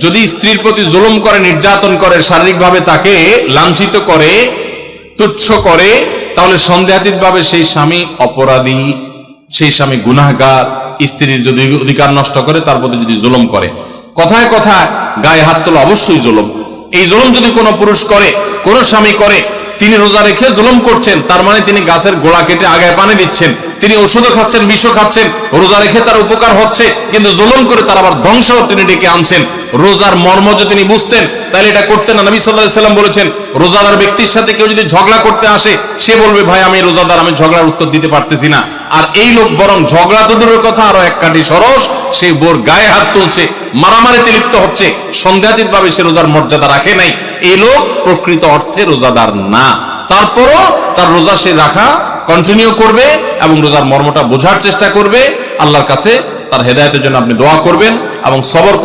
যদি স্ত্রীর প্রতি জুলুম করে, নির্যাতন করে, শারীরিকভাবে তাকে লাঞ্ছিত করে, তুচ্ছ করে, তাহলে সন্দেহাতীতভাবে সেই স্বামী অপরাধী, সেই স্বামী গুনাহগার। স্ত্রীর যদি অধিকার নষ্ট করে, তার প্রতি যদি জুলুম করে, কথায় কথায় গায়ে হাত তোলা অবশ্যই জুলুম। এই জুলুম যদি কোনো পুরুষ করে, কোনো স্বামী করে, তিনি রোজা রেখে জুলুম করছেন, তার মানে তিনি গাছের গোড়া কেটে আগায় পানি দিচ্ছেন, তিনি ওষুধও খাচ্ছেন, বিষও খাচ্ছেন। রোজা রেখে তার উপকার হচ্ছে, কিন্তু জুলুম করে তার আবার ধ্বংস তিনি ডেকে আনছেন। রোজার মর্ম যদি তিনি বুঝতেন, তাহলে এটা করতেন না। নবী সাল্লাল্লাহু আলাইহি সাল্লাম বলেছেন, রোজাদার ব্যক্তির সাথে কেউ যদি ঝগড়া করতে আসে, সে বলবে, ভাই আমি রোজাদার, আমি ঝগড়ার উত্তর দিতে পারতেছি না। আর এই লোক বরং ঝগড়া তো দূরের কথা, আরো এক কাঠি সরস, সে বোর গায়ে হাত তুলছে, মারামারিতে লিপ্ত হচ্ছে, সন্দেহাতীতভাবে সে রোজার মর্যাদা রাখে নাই। এই লোক প্রকৃত অর্থে রোজাদার না। তারপরও তার রোজা সে রাখা কন্টিনিউ করবে এবং রোজার মর্মটা বোঝার চেষ্টা করবে। আল্লাহর কাছে তার হেদায়েতের জন্য আপনি দোয়া করবেন এবং সবর করবেন।